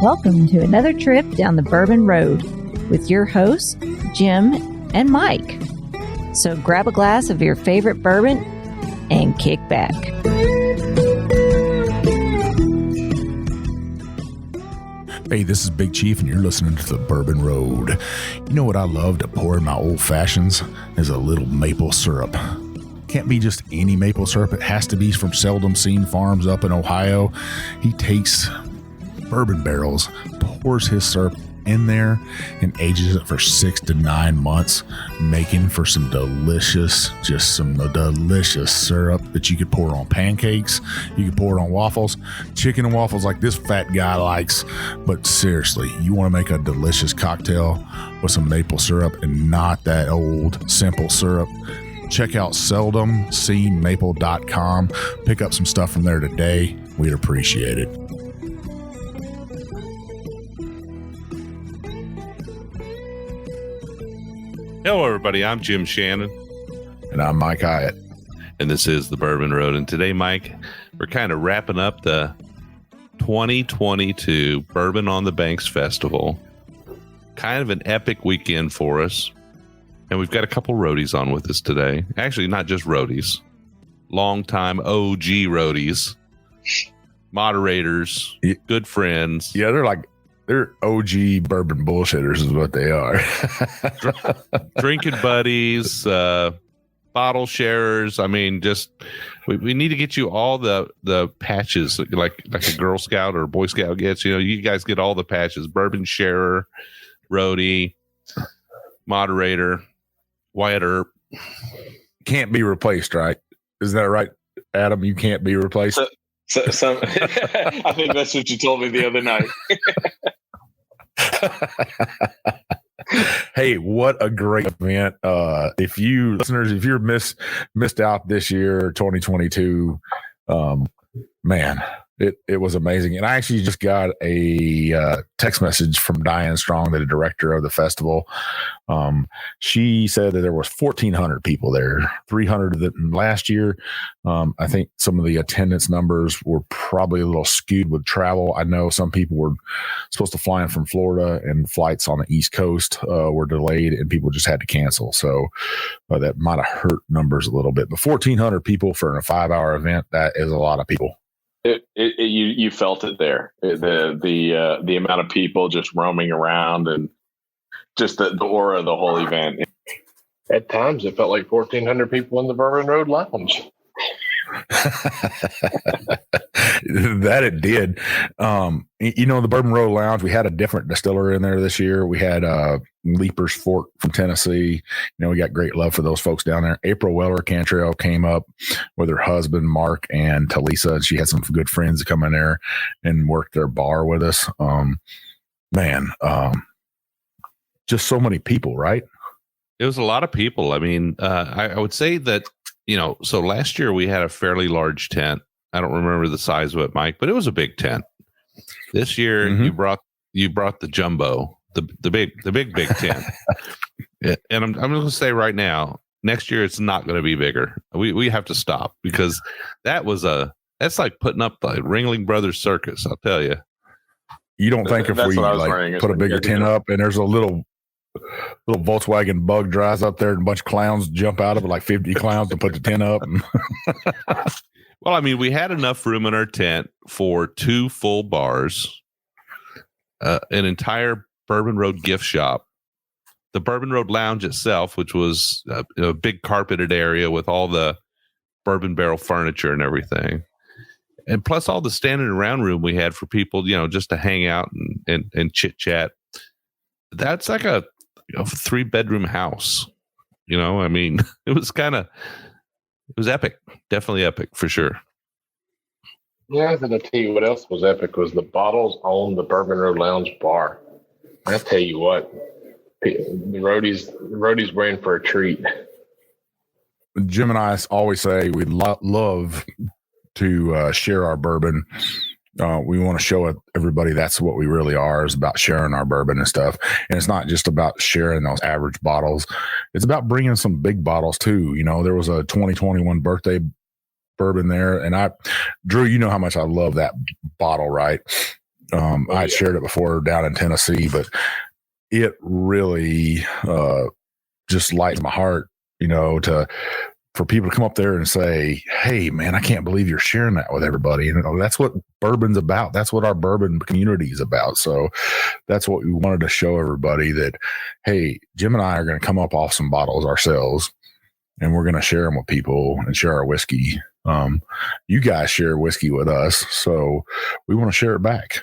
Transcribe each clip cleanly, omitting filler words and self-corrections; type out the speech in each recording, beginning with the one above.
Welcome to another trip down the Bourbon Road with your hosts, Jim and Mike. So grab a glass of your favorite bourbon and kick back. Hey, this is Big Chief, and you're listening to the Bourbon Road. You know what I love to pour in my old fashions is a little maple syrup. Can't be just any maple syrup. It has to be from Seldom Seen Farms up in Ohio. He takes bourbon barrels, pours his syrup in there, and ages it for 6 to 9 months, making for some delicious syrup that you could pour on pancakes. You could pour it on waffles, chicken and waffles like this fat guy likes. But seriously, you want to make a delicious cocktail with some maple syrup and not that old simple syrup. Check out seldomseenmaple.com. Pick up some stuff from there today. We'd appreciate it. Hello, everybody. I'm Jim Shannon. And I'm Mike Hyatt. And this is the Bourbon Road. And today, Mike, we're kind of wrapping up the 2022 Bourbon on the Banks Festival. Kind of an epic weekend for us. And we've got a couple roadies on with us today. Actually, not just roadies. Longtime OG roadies. Moderators. Good friends. Yeah, they're OG bourbon bullshitters is what they are. Drinking buddies, bottle sharers. I mean, just we need to get you all the patches like a Girl Scout or Boy Scout gets. You know, you guys get all the patches: bourbon sharer, roadie, moderator, Wyatt Earp. Can't be replaced, right? Isn't that right, Adam? You can't be replaced. I think that's what you told me the other night. Hey, what a great event. If you listeners, if you're missed out this year, 2022, man, it was amazing. And I actually just got a text message from Diane Strong, the director of the festival. She said that there was 1,400 people there, 300 of them last year. I think some of the attendance numbers were probably a little skewed with travel. I know some people were supposed to fly in from Florida, and flights on the East Coast were delayed, and people just had to cancel. So that might have hurt numbers a little bit. But 1,400 people for a 5-hour event, that is a lot of people. You felt it there. The amount of people just roaming around and just the aura of the whole event. At times, it felt like 1,400 people in the Bourbon Road Lounge. That it did. You know, the Bourbon Road Lounge, we had a different distiller in there this year. We had Leapers Fork from Tennessee. You know, we got great love for those folks down there. April Weller Cantrell came up with her husband, Mark, and Talisa. And she had some good friends to come in there and work their bar with us. Just so many people, right? It was a lot of people. I mean, I would say that, you know, so last year we had a fairly large tent. I don't remember the size of it, Mike, but it was a big tent. This year you brought the jumbo, the big tent. And I'm going to say right now, next year it's not going to be bigger. We have to stop, because that's like putting up the Ringling Brothers Circus. I'll tell you. You don't think if we put a bigger tent up and there's a little Volkswagen Bug drives up there and a bunch of clowns jump out of it, like 50 clowns, to put the tent up. Well, I mean, we had enough room in our tent for 2 full bars, an entire Bourbon Road gift shop, the Bourbon Road Lounge itself, which was a big carpeted area with all the bourbon barrel furniture and everything. And plus all the standing around room we had for people, you know, just to hang out and chit chat. That's like a 3-bedroom house. You know, I mean, it was epic. Definitely epic for sure. Yeah, I tell you what else was epic was the bottles on the Bourbon Road Lounge bar. I tell you what, the roadies were in for a treat. Jim and I always say we love to share our bourbon. We want to show everybody that's what we really are, is about sharing our bourbon and stuff. And it's not just about sharing those average bottles. It's about bringing some big bottles too. You know, there was a 2021 birthday bourbon there. And Drew, you know how much I love that bottle, right? I shared it before down in Tennessee, but it really just lights my heart, for people to come up there and say, "Hey, man, I can't believe you're sharing that with everybody." And that's what bourbon's about. That's what our bourbon community is about. So that's what we wanted to show everybody, that, hey, Jim and I are going to come up off some bottles ourselves, and we're going to share them with people and share our whiskey. You guys share whiskey with us, so we want to share it back.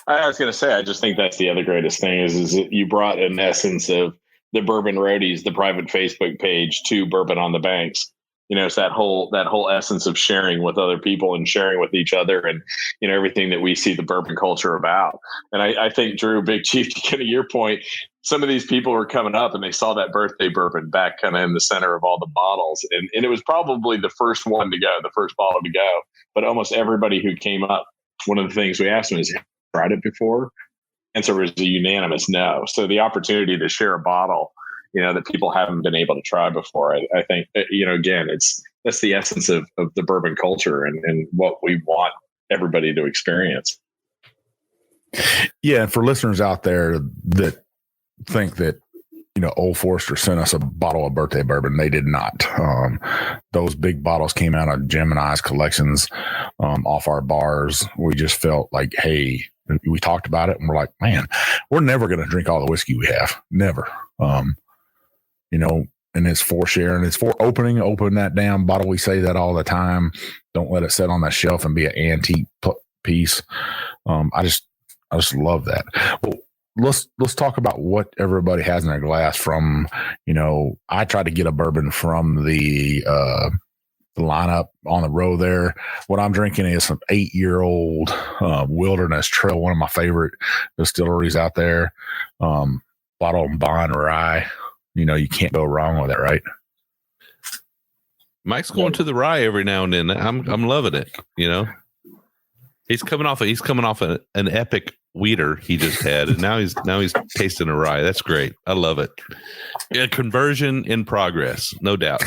I was going to say, I just think that's the other greatest thing is that you brought an essence of the Bourbon Roadies, the private Facebook page, to Bourbon on the Banks. It's that whole essence of sharing with other people and sharing with each other, and everything that we see the bourbon culture about. And I think, Drew, Big Chief, to get to your point, some of these people were coming up and they saw that birthday bourbon back kind of in the center of all the bottles, and it was probably the first one to go, the first bottle to go. But almost everybody who came up, one of the things we asked them is, "Have you tried it before?" Answer was a unanimous no. So the opportunity to share a bottle, that people haven't been able to try before, I think, again, that's the essence of the bourbon culture and what we want everybody to experience. Yeah. And for listeners out there that think that, Old Forester sent us a bottle of birthday bourbon, they did not. Those big bottles came out of Jim and I's collections off our bars. We just felt like, hey, we talked about it and we're like, man, we're never going to drink all the whiskey we have. Never. And it's for sharing. It's for opening. Open that damn bottle. We say that all the time. Don't let it sit on that shelf and be an antique piece. I just love that. Well, let's talk about what everybody has in their glass from, I tried to get a bourbon from the lineup on the road there. What I'm drinking is some 8-year-old Wilderness Trail, one of my favorite distilleries out there. Bottle and Bond Rye. You can't go wrong with it, right? Mike's going to the rye every now and then. I'm loving it. He's coming off an epic weeder he just had, and now he's tasting a rye. That's great. I love it. Yeah, conversion in progress, no doubt.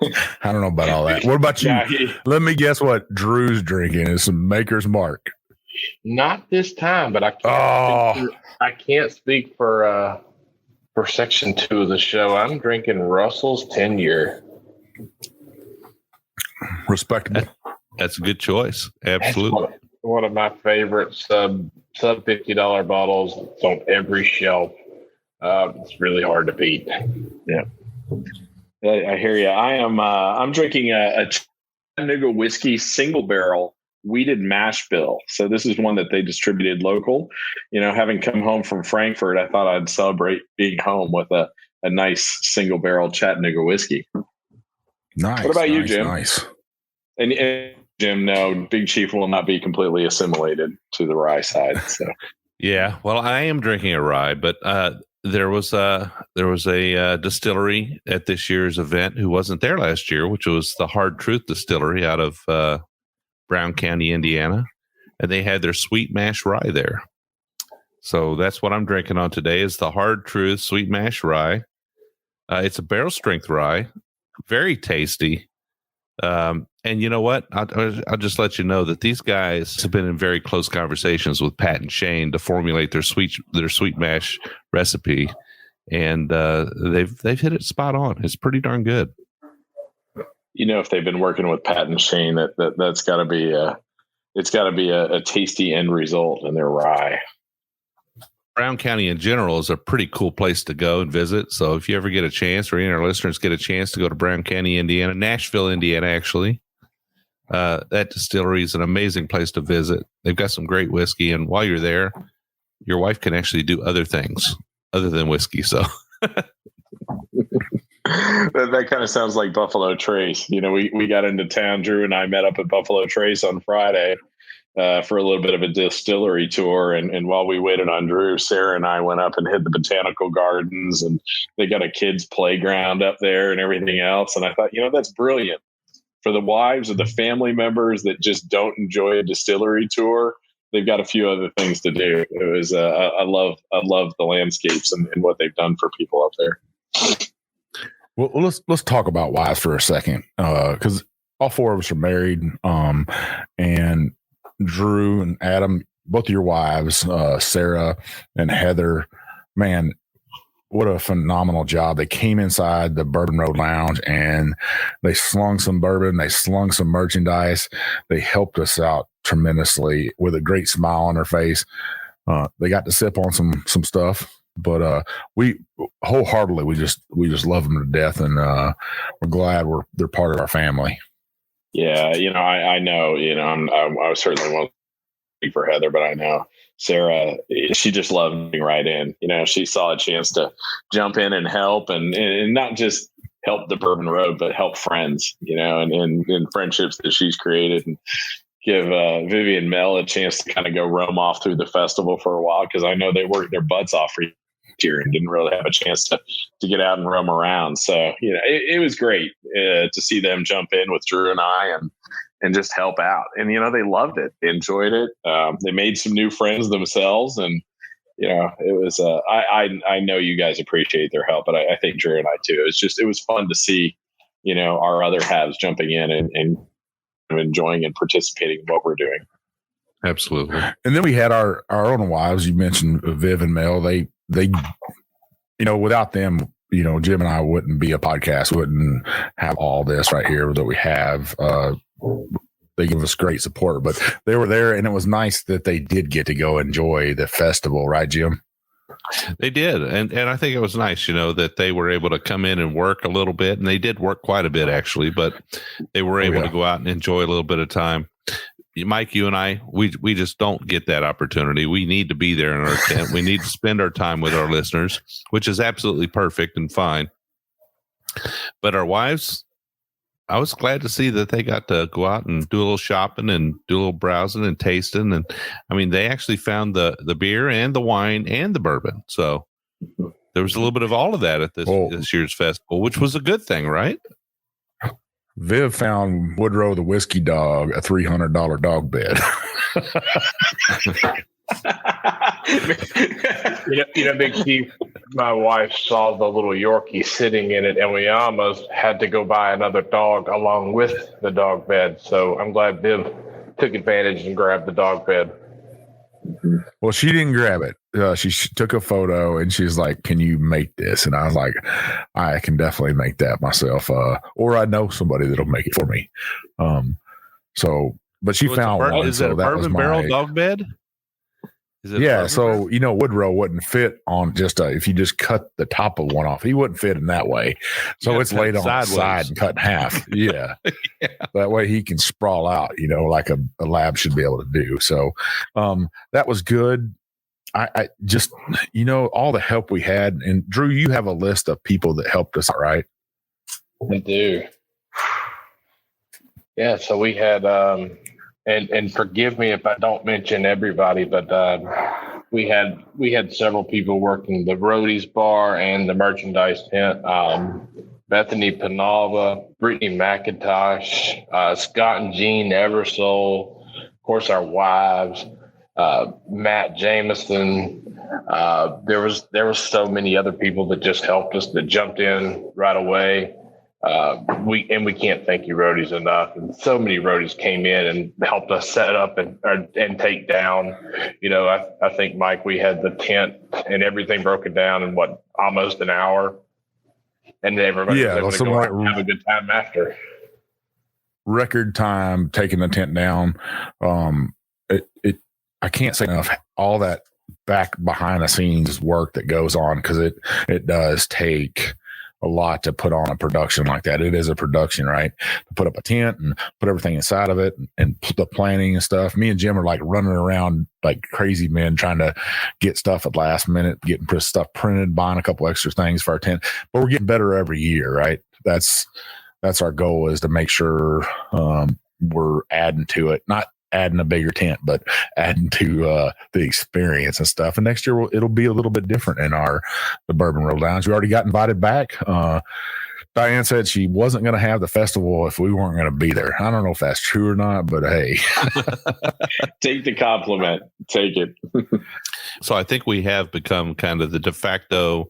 I don't know about all that. What about you? Let me guess what Drew's drinking is some Maker's Mark. Not this time, but I can't speak for section 2 of the show. I'm drinking Russell's 10-year. Respectable. That's a good choice. Absolutely. One of my favorite sub $50 bottles. It's on every shelf. It's really hard to beat. Yeah. I hear you. I'm drinking a Chattanooga whiskey single barrel wheated mash bill. So this is one that they distributed local. Having come home from Frankfurt, I thought I'd celebrate being home with a nice single barrel Chattanooga whiskey. Nice. What about you, Jim? Nice. And Jim, no, Big Chief will not be completely assimilated to the rye side. So yeah, well, I am drinking a rye, but there was a distillery at this year's event who wasn't there last year, which was the Hard Truth Distillery out of Brown County, Indiana, and they had their sweet mash rye there. So that's what I'm drinking on today is the Hard Truth Sweet Mash Rye. It's a barrel strength rye, very tasty. And you know what? I'll just let you know that these guys have been in very close conversations with Pat and Shane to formulate their sweet mash recipe, and they've hit it spot on. It's pretty darn good. If they've been working with Pat and Shane, that's got to be a tasty end result in their rye. Brown County in general is a pretty cool place to go and visit. So if you ever get a chance, or any of our listeners get a chance to go to Brown County, Indiana, Nashville, Indiana, actually, that distillery is an amazing place to visit. They've got some great whiskey, and while you're there, your wife can actually do other things other than whiskey. So that kind of sounds like Buffalo Trace. We got into town. Drew and I met up at Buffalo Trace on Friday for a little bit of a distillery tour. And while we waited on Drew, Sarah and I went up and hit the botanical gardens, and they got a kids playground up there and everything else. And I thought, that's brilliant for the wives of the family members that just don't enjoy a distillery tour. They've got a few other things to do. It was, I love the landscapes and what they've done for people up there. Well, let's talk about wives for a second. 'Cause all four of us are married. And Drew and Adam, both of your wives, Sarah and Heather, man, what a phenomenal job. They came inside the Bourbon Road Lounge and they slung some bourbon. They slung some merchandise. They helped us out tremendously with a great smile on their face. They got to sip on some stuff, but we wholeheartedly, we just love them to death. And we're glad they're part of our family. Yeah. I know, I certainly won't speak for Heather, but I know Sarah, she just loved being right in. She saw a chance to jump in and help and not just help the Bourbon Road, but help friends, and friendships that she's created, and give Vivi and Mel a chance to kind of go roam off through the festival for a while, because I know they worked their butts off for year and didn't really have a chance to get out and roam around. So, it was great to see them jump in with Drew and I and just help out. And, they loved it. They enjoyed it. They made some new friends themselves. And, it was, I know you guys appreciate their help, but I think Drew and I too. It was fun to see, our other halves jumping in and enjoying and participating in what we're doing. Absolutely. And then we had our own wives. You mentioned Viv and Mel. They, without them, Jim and I wouldn't be a podcast, wouldn't have all this right here that we have. They give us great support, but they were there, and it was nice that they did get to go enjoy the festival, right, Jim? They did, and I think it was nice, that they were able to come in and work a little bit, and they did work quite a bit actually, but they were able to go out and enjoy a little bit of time. Mike, you and I, we just don't get that opportunity. We need to be there in our tent. We need to spend our time with our listeners, which is absolutely perfect and fine. But our wives, I was glad to see that they got to go out and do a little shopping and do a little browsing and tasting. And I mean, they actually found the beer and the wine and the bourbon. So there was a little bit of all of that at this year's festival, which was a good thing, right? Viv found Woodrow the Whiskey Dog a $300 dog bed. Big Chief, my wife saw the little Yorkie sitting in it, and we almost had to go buy another dog along with the dog bed. So I'm glad Viv took advantage and grabbed the dog bed. Well, she didn't grab it. She took a photo and she's like, "Can you make this?" And I was like, "I can definitely make that myself, or I know somebody that'll make it for me." But she found one. Is it a bourbon barrel dog bed? Yeah, so Woodrow wouldn't fit on just if you just cut the top of one off, he wouldn't fit in that way. So it's laid on the side and cut in half. Yeah. Yeah. That way he can sprawl out, like a lab should be able to do. So that was good. I just, all the help we had. And Drew, you have a list of people that helped us, right? I do. Yeah, so we had and forgive me if I don't mention everybody, but we had several people working the Roadies bar and the merchandise tent. Bethany Panava, Brittany McIntosh, Scott and Jean Eversole, of course our wives, Matt Jameson. There was so many other people that just helped us, that jumped in right away. We can't thank you roadies enough. And so many roadies came in and helped us set up and take down. I think, Mike, we had the tent and everything broken down in almost an hour, and everybody was able to go out and have a good time after. Record time taking the tent down. I can't say enough. All that back behind the scenes work that goes on, because it does take a lot to put on a production like that. It is a production, right? To put up a tent and put everything inside of it and put the planning and stuff. Me and Jim are like running around like crazy men trying to get stuff at last minute, getting stuff printed, buying a couple extra things for our tent. But we're getting better every year, right? That's our goal, is to make sure we're adding to it, not adding a bigger tent, but adding to the experience and stuff. And next year it'll be a little bit different in the Bourbon Road Lounge. We already got invited back. Diane said she wasn't going to have the festival if we weren't going to be there. I don't know if that's true or not, but hey. Take the compliment. Take it. So I think we have become kind of the de facto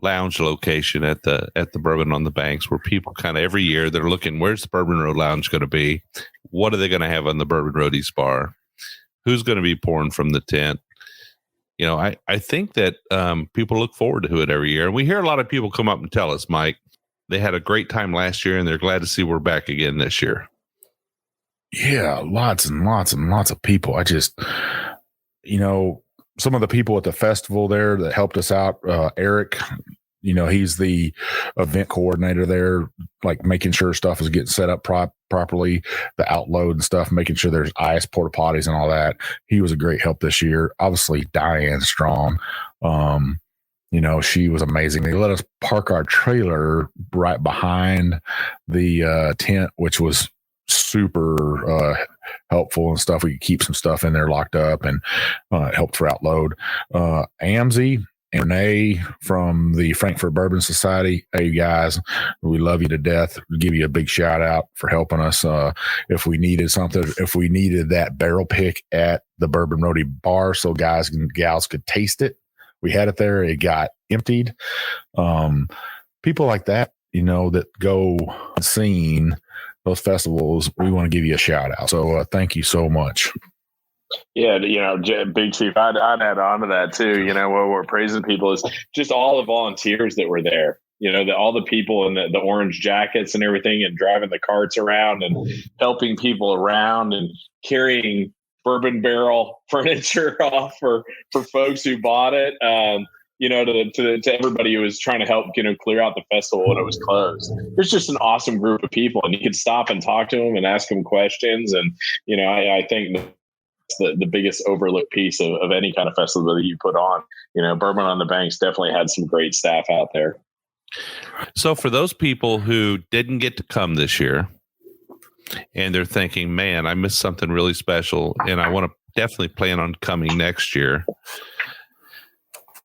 lounge location at the Bourbon on the Banks, where people kind of every year they're looking, where's the Bourbon Road Lounge going to be? What are they going to have on the Bourbon Roadies bar? who's going to be pouring from the tent. You know, I think that people look forward to it every year. And we hear a lot of people come up and tell us, Mike, they had a great time last year and they're glad to see we're back again this year. Yeah, lots and lots and lots of people. I just, you know, some of the people at the festival there that helped us out, Eric, you know, he's the event coordinator there, like making sure stuff is getting set up properly, the outload and stuff, making sure there's ice, porta potties and all that. He was a great help this year. Obviously, Diane Strong, you know, she was amazing. They let us park our trailer right behind the tent, which was super helpful and stuff. We could keep some stuff in there locked up and helped for outload. Amzie and Renee from the Frankfurt Bourbon Society. Hey, guys, we love you to death. We'll give you a big shout out for helping us. If we needed something, if we needed that barrel pick at the Bourbon Roadie bar so guys and gals could taste it, we had it there. It got emptied. People like that, you know, that go unseen those festivals, we want to give you a shout out. So thank you so much. Yeah, you know, Big Chief, I'd add on to that too. You know, what we're praising people is just all the volunteers that were there. You know, all the people in the orange jackets and everything, and driving the carts around and helping people around and carrying bourbon barrel furniture off for folks who bought it. You know, to everybody who was trying to help, you know, clear out the festival when it was closed. It's just an awesome group of people, and you could stop and talk to them and ask them questions. And, you know, I think the biggest overlooked piece of any kind of festival that you put on. You know, Bourbon on the Banks definitely had some great staff out there. So for those people who didn't get to come this year and they're thinking, man, I missed something really special and I want to definitely plan on coming next year,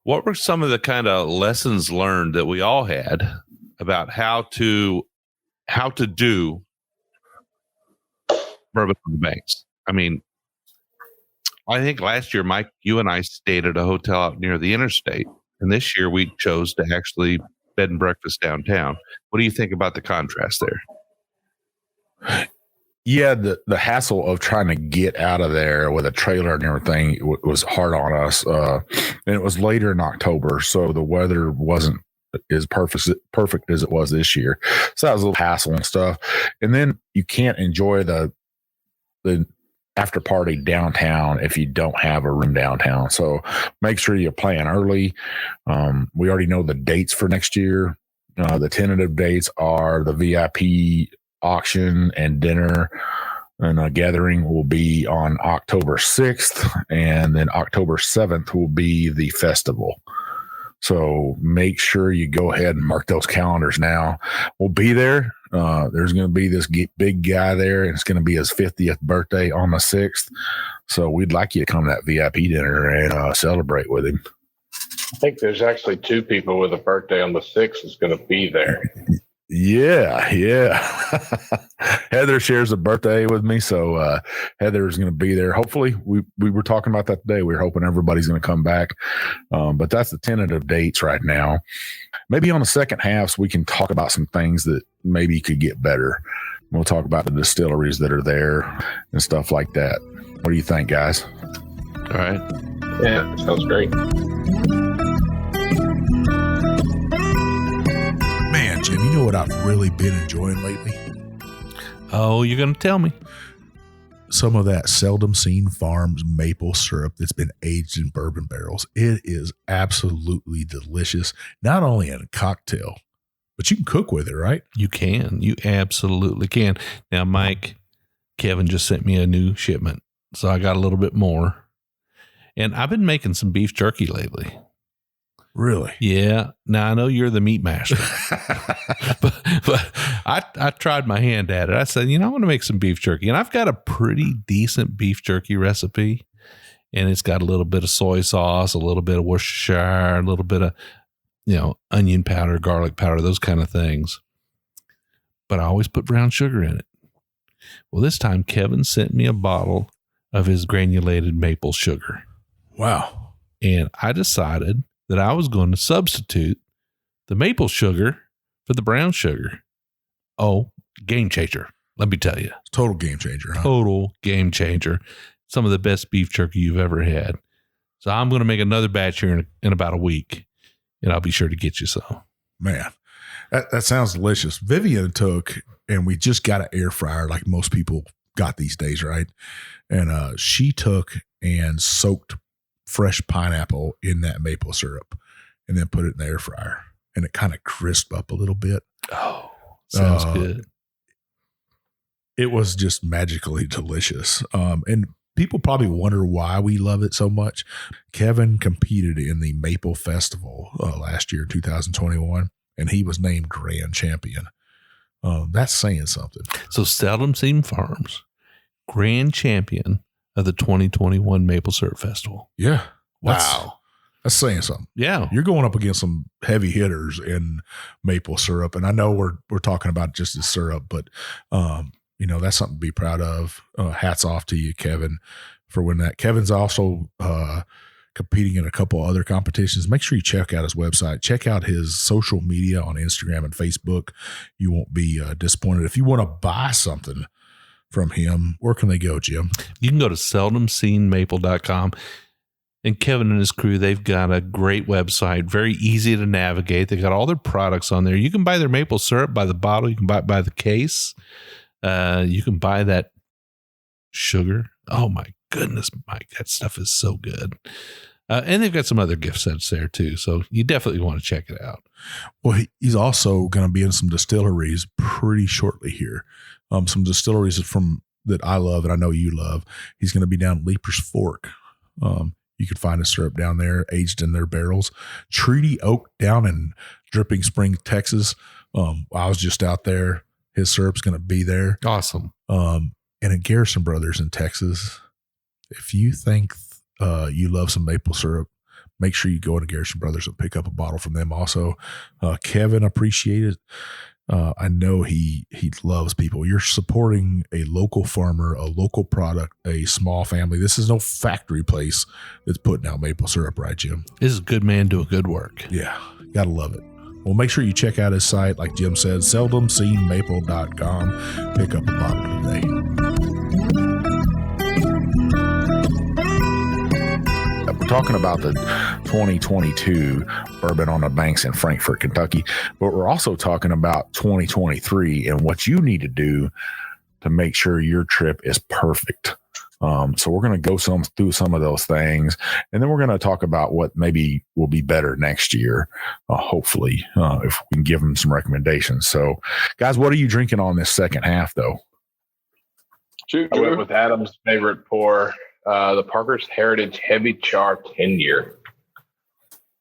what were some of the kind of lessons learned that we all had about how to do Bourbon on the Banks? I mean, I think last year, Mike, you and I stayed at a hotel out near the interstate. And this year we chose to actually bed and breakfast downtown. What do you think about the contrast there? Yeah, the hassle of trying to get out of there with a trailer and everything was hard on us. And it was later in October, so the weather wasn't as perfect as it was this year. So that was a little hassle and stuff. And then you can't enjoy the after party downtown if you don't have a room downtown. So make sure you plan early. We already know the dates for next year. The tentative dates are the VIP auction and dinner and a gathering will be on October 6th, and then October 7th will be the festival. So make sure you go ahead and mark those calendars now. We'll be there. There's going to be this big guy there, and it's going to be his 50th birthday on the 6th. So we'd like you to come to that VIP dinner and celebrate with him. I think there's actually two people with a birthday on the 6th that's going to be there. Yeah. Heather shares a birthday with me, so Heather's going to be there. Hopefully, we were talking about that today. We were hoping everybody's going to come back, but that's the tentative dates right now. Maybe on the second half, we can talk about some things that maybe could get better. We'll talk about the distilleries that are there and stuff like that. What do you think, guys? All right. Yeah, sounds great. Man, Jim, you know what I've really been enjoying lately? Oh, you're going to tell me? Some of that Seldom Seen Farms maple syrup that's been aged in bourbon barrels. It is absolutely delicious, not only in a cocktail, but you can cook with it, right? You can. You absolutely can. Now, Mike, Kevin just sent me a new shipment, so I got a little bit more. And I've been making some beef jerky lately. Really? Yeah. Now I know you're the meat master, but I tried my hand at it. I said, I want to make some beef jerky, and I've got a pretty decent beef jerky recipe, and it's got a little bit of soy sauce, a little bit of Worcestershire, a little bit of, onion powder, garlic powder, those kind of things. But I always put brown sugar in it. Well, this time Kevin sent me a bottle of his granulated maple sugar. Wow. And I decided that I was going to substitute the maple sugar for the brown sugar. Oh, game changer. Let me tell you. Total game changer, huh? Total game changer. some of the best beef jerky you've ever had. So I'm going to make another batch here in about a week, and I'll be sure to get you some. Man, that sounds delicious. Vivian took, and we just got an air fryer like most people got these days, right? And she took and soaked fresh pineapple in that maple syrup and then put it in the air fryer, and it kind of crisped up a little bit. Oh, sounds good. It was just magically delicious. And people probably wonder why we love it so much. Kevin competed in the Maple Festival last year, 2021, and he was named grand champion. That's saying something. So Seldom Seen Farms, grand champion of the 2021 Maple Syrup Festival. Yeah. Wow. That's saying something. Yeah. You're going up against some heavy hitters in maple syrup. And I know we're talking about just the syrup, but, that's something to be proud of. Hats off to you, Kevin, for winning that. Kevin's also competing in a couple other competitions. Make sure you check out his website. Check out his social media on Instagram and Facebook. You won't be disappointed. If you want to buy something from him, where can they go, Jim? You can go to seldomseenmaple.com. And Kevin and his crew, they've got a great website, very easy to navigate. They got all their products on there. You can buy their maple syrup by the bottle. You can buy it by the case. You can buy that sugar. Oh my goodness, Mike, that stuff is so good. And they've got some other gift sets there too. So you definitely want to check it out. Well, he's also going to be in some distilleries pretty shortly here. Some distilleries that I love and I know you love. He's going to be down at Leaper's Fork. You can find a syrup down there aged in their barrels. Treaty Oak down in Dripping Springs, Texas. I was just out there. His syrup's going to be there. Awesome. And at Garrison Brothers in Texas, if you think you love some maple syrup, make sure you go to Garrison Brothers and pick up a bottle from them also. Kevin appreciated it. I know he loves people. You're supporting a local farmer, a local product, a small family. This is no factory place that's putting out maple syrup, right, Jim? This is a good man doing good work. Yeah, gotta love it. Well, make sure you check out his site, like Jim said, seldomseenmaple.com. Pick up a bottle today. We're talking about the 2022 Bourbon on the Banks in Frankfort, Kentucky, but we're also talking about 2023 and what you need to do to make sure your trip is perfect. So we're going to go through some of those things, and then we're going to talk about what maybe will be better next year, hopefully, if we can give them some recommendations. So, guys, what are you drinking on this second half, though? I went with Adam's favorite pour, the Parker's Heritage Heavy Char 10-year.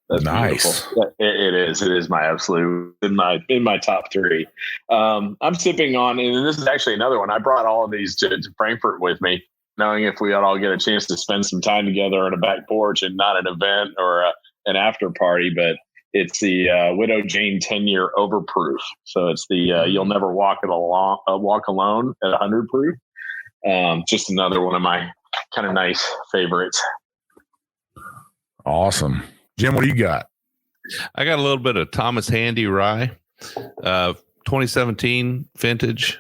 That's nice. Beautiful. It is my absolute in my top three. I'm sipping on, and this is actually another one. I brought all of these to Frankfurt with me, knowing if we all get a chance to spend some time together on a back porch and not an event or an after party, but it's the Widow Jane 10-year overproof. So it's the you'll never walk alone at 100 proof. Just another one of my kind of nice favorites. Awesome. Jim, what do you got? I got a little bit of Thomas Handy Rye, 2017 vintage,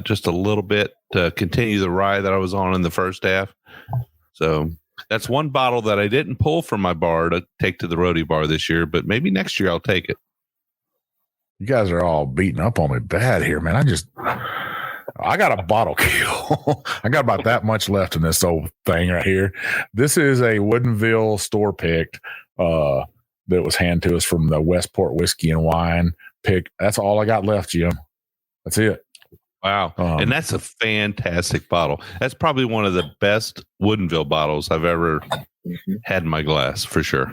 just a little bit to continue the rye that I was on in the first half. So that's one bottle that I didn't pull from my bar to take to the roadie bar this year, but maybe next year I'll take it. You guys are all beating up on me bad here, man. I got a bottle kill. I got about that much left in this old thing right here. This is a Woodinville store picked that was handed to us from the Westport Whiskey and Wine pick. That's all I got left, Jim. That's it. Wow. And that's a fantastic bottle. That's probably one of the best Woodinville bottles I've ever had in my glass, for sure.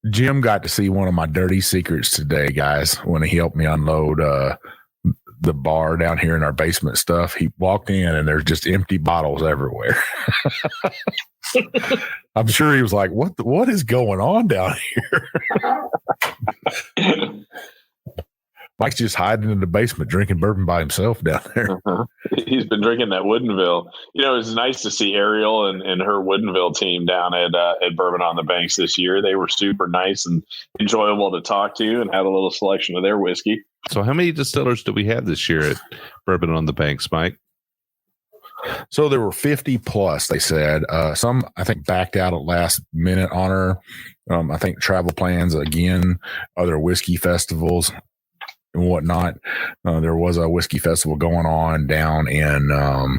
Jim got to see one of my dirty secrets today, guys, when he helped me unload the bar down here in our basement stuff. He walked in and there's just empty bottles everywhere. I'm sure he was like, what is going on down here? Mike's just hiding in the basement drinking bourbon by himself down there. He's been drinking that Woodinville. It was nice to see Ariel and her Woodinville team down at Bourbon on the Banks this year. They were super nice and enjoyable to talk to and had a little selection of their whiskey. So how many distillers do we have this year at Bourbon on the Banks, Mike? So there were 50 plus, they said. Some, I think, backed out at last minute on her. I think travel plans, again, other whiskey festivals and whatnot. There was a whiskey festival going on down in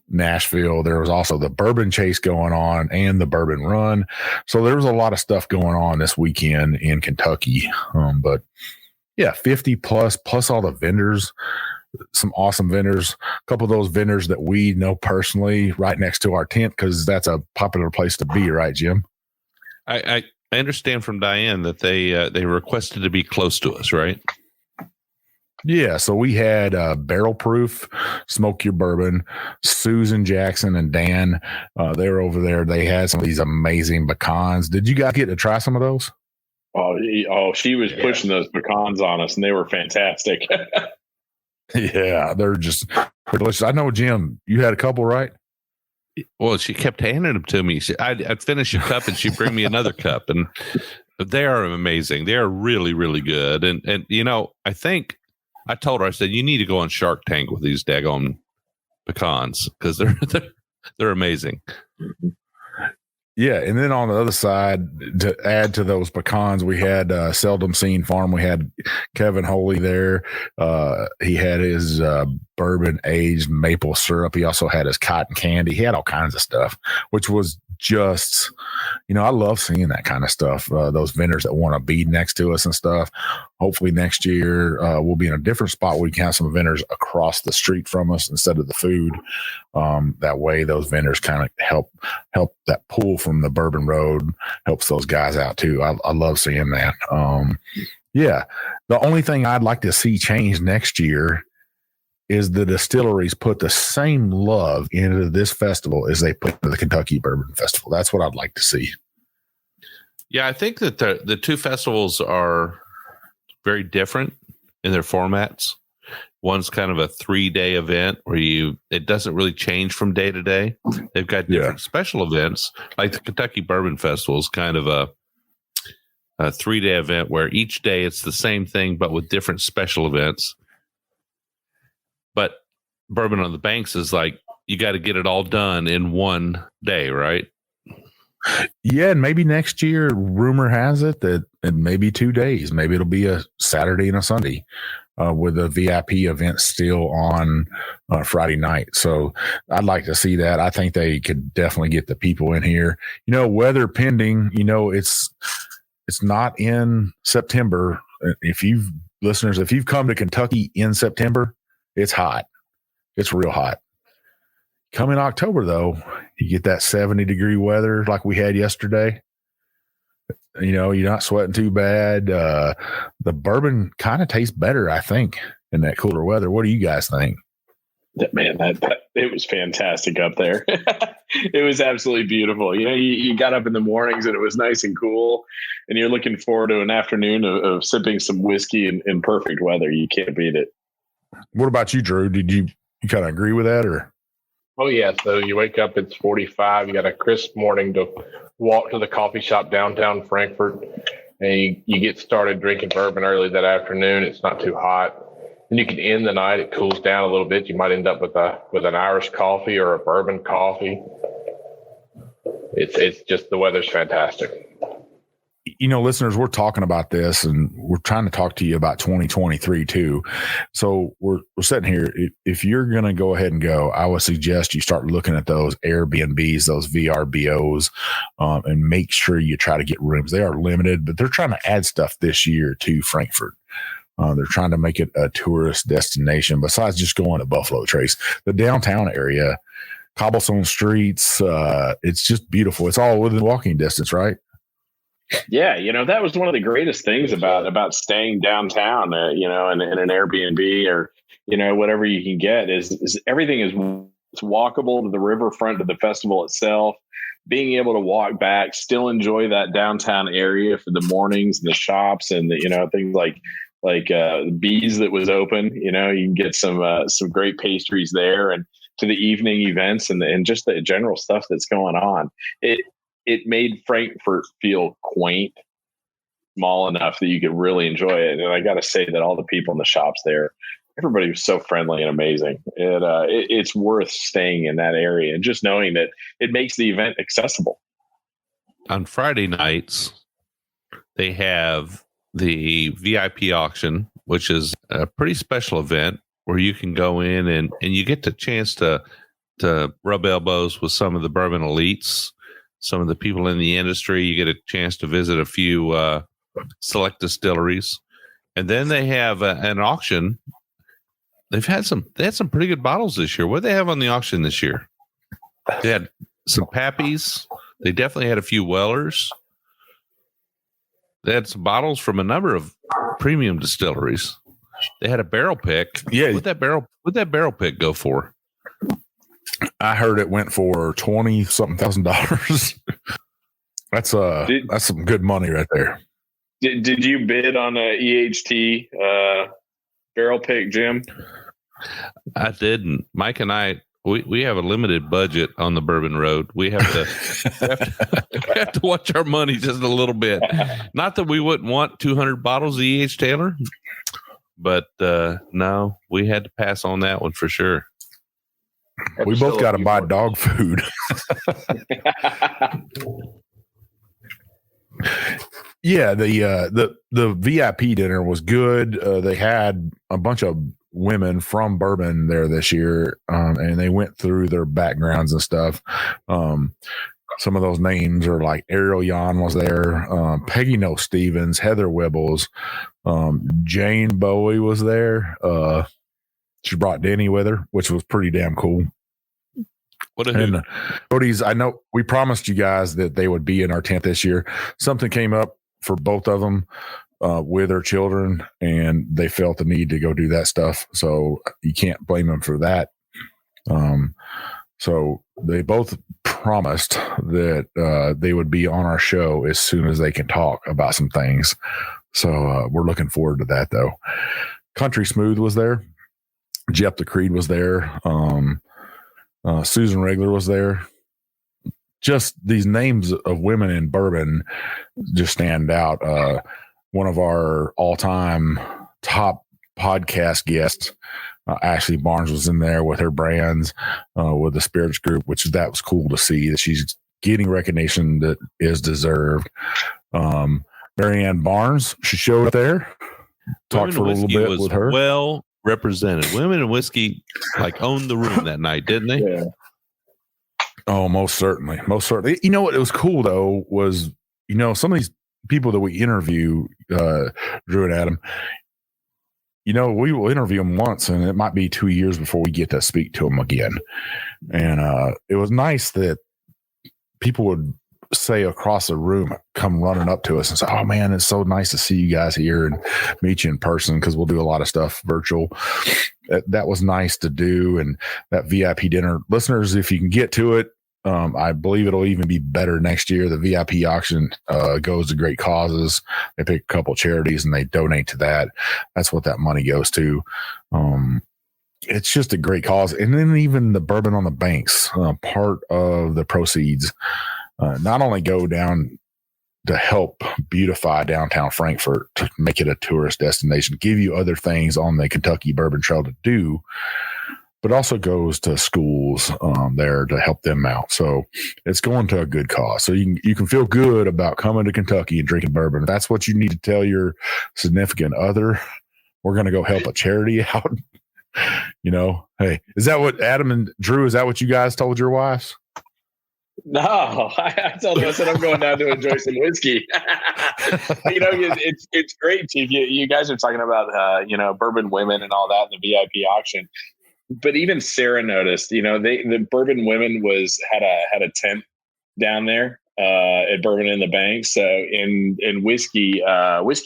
Nashville. There was also the Bourbon Chase going on and the Bourbon Run. So there was a lot of stuff going on this weekend in Kentucky. But yeah, 50 plus all the vendors. Some awesome vendors, a couple of those vendors that we know personally right next to our tent, because that's a popular place to be, right, Jim? I understand from Diane that they requested to be close to us, right? Yeah, so we had Barrel Proof, Smoke Your Bourbon, Susan Jackson and Dan. They were over there. They had some of these amazing pecans. Did you guys get to try some of those? She was pushing those pecans on us, and they were fantastic. Yeah, they're just delicious. I know, Jim, you had a couple, right? Well, she kept handing them to me. I'd finish a cup and she'd bring me another cup, and they are amazing. They are really, really good. And you know, I think I told her, I said, you need to go on Shark Tank with these daggone pecans, because they're amazing. Yeah, and then on the other side, to add to those pecans, we had Seldom Seen Farm. We had Kevin Holy there. He had his bourbon aged maple syrup. He also had his cotton candy. He had all kinds of stuff, which was just, you know, I love seeing that kind of stuff. Those vendors that want to be next to us and stuff. Hopefully next year we'll be in a different spot where we can have some vendors across the street from us instead of the food. That way those vendors kind of help that pull from the Bourbon Road, helps those guys out too. I love seeing that. Yeah. The only thing I'd like to see change next year is the distilleries put the same love into this festival as they put into the Kentucky Bourbon Festival. That's what I'd like to see. Yeah, I think that the two festivals are very different in their formats. One's kind of a 3-day event where it doesn't really change from day to day. They've got different special events, like the Kentucky Bourbon Festival is kind of a 3-day event where each day it's the same thing, but with different special events. But Bourbon on the Banks is like, you got to get it all done in one day, right? Yeah, and maybe next year, rumor has it that it may be 2 days. Maybe it'll be a Saturday and a Sunday with a VIP event still on Friday night. So I'd like to see that. I think they could definitely get the people in here. You know, weather pending, you know, it's not in September. If you've come to Kentucky in September, it's hot. It's real hot. Come in October, though, you get that 70-degree weather like we had yesterday. You know, you're not sweating too bad. The bourbon kind of tastes better, I think, in that cooler weather. What do you guys think? Man, it was fantastic up there. It was absolutely beautiful. You know, you got up in the mornings and it was nice and cool, and you're looking forward to an afternoon of sipping some whiskey in perfect weather. You can't beat it. What about you, Drew? Did you kind of agree with that, or? Oh, yeah. So you wake up, it's 45. You got a crisp morning to walk to the coffee shop downtown Frankfort, and you get started drinking bourbon early that afternoon. It's not too hot. And you can end the night. It cools down a little bit. You might end up with an Irish coffee or a bourbon coffee. It's just, the weather's fantastic. You know, listeners, we're talking about this and we're trying to talk to you about 2023 too. So we're sitting here. If you're going to go ahead and go, I would suggest you start looking at those Airbnbs, those VRBOs, and make sure you try to get rooms. They are limited, but they're trying to add stuff this year to Frankfort. They're trying to make it a tourist destination besides just going to Buffalo Trace. The downtown area, cobblestone streets, it's just beautiful. It's all within walking distance, right? Yeah, you know, that was one of the greatest things about staying downtown, you know, in an Airbnb or, you know, whatever you can get is everything is walkable to the riverfront, to the festival itself. Being able to walk back, still enjoy that downtown area for the mornings and the shops and the, you know, things like Bees that was open. You know, you can get some great pastries there, and to the evening events and just the general stuff that's going on. It made Frankfort feel quaint, small enough that you could really enjoy it. And I got to say that all the people in the shops there everybody was so friendly and amazing. It's worth staying in that area and just knowing that it makes the event accessible. On Friday nights, they have the VIP auction, which is a pretty special event where you can go in and you get the chance to rub elbows with some of the bourbon elites, some of the people in the industry. You get a chance to visit a few select distilleries, and then they have an auction. They had some pretty good bottles this year. What do they have on the auction this year? They had some Pappies. They definitely had a few Wellers. They had some bottles from a number of premium distilleries. They had a barrel pick. Yeah. What'd that barrel pick go for? I heard it went for $20,000. That's some good money right there. Did you bid on a EHT barrel pick, Jim? I didn't. Mike and I, we have a limited budget on the Bourbon Road. We have to watch our money just a little bit. Not that we wouldn't want 200 bottles of E.H. Taylor, but no, we had to pass on that one for sure. We both got to buy dog food. Yeah, the VIP dinner was good. They had a bunch of women from Bourbon there this year, and they went through their backgrounds and stuff. Some of those names are like Ariel Yan was there, Peggy No Stevens, Heather Wibbles, Jane Bowie was there. She brought Denny with her, which was pretty damn cool. And Cody's, I know we promised you guys that they would be in our tent this year. Something came up for both of them with their children, and they felt the need to go do that stuff. So you can't blame them for that. So they both promised that they would be on our show as soon as they can talk about some things. So we're looking forward to that, though. Country Smooth was there. Jeff the Creed was there. Susan Regler was there. Just these names of women in bourbon just stand out. One of our all-time top podcast guests, Ashley Barnes, was in there with her brands, with the Spirits Group, that was cool to see that she's getting recognition that is deserved. Marianne Barnes, she showed up there, talked for a little bit with her. Well represented. Women in whiskey owned the room that night, didn't they? Yeah. Oh, most certainly. Most certainly. You know what? It was cool though, was, some of these people that we interview, Drew and Adam, we will interview them once and it might be 2 years before we get to speak to them again. And it was nice that people would say across the room, come running up to us and say, "Oh man, it's so nice to see you guys here and meet you in person," because we'll do a lot of stuff virtual. That was nice to do. And that VIP dinner, listeners, if you can get to it, I believe it'll even be better next year. The VIP auction goes to great causes. They pick a couple charities and they donate to that. That's what that money goes to. It's just a great cause. And then even the Bourbon on the Banks, part of the proceeds not only go down to help beautify downtown Frankfort, to make it a tourist destination, give you other things on the Kentucky Bourbon Trail to do, but also goes to schools there to help them out. So it's going to a good cause. So you can feel good about coming to Kentucky and drinking bourbon. If that's what you need to tell your significant other, we're going to go help a charity out. Hey, is that what Adam and Drew, is that what you guys told your wives? No, I told them, I said, I'm going down to enjoy some whiskey. It's great, Chief. You guys are talking about, bourbon women and all that in the VIP auction. But even Sarah noticed, the bourbon women had a tent down there at Bourbon in the Banks. So in whiskey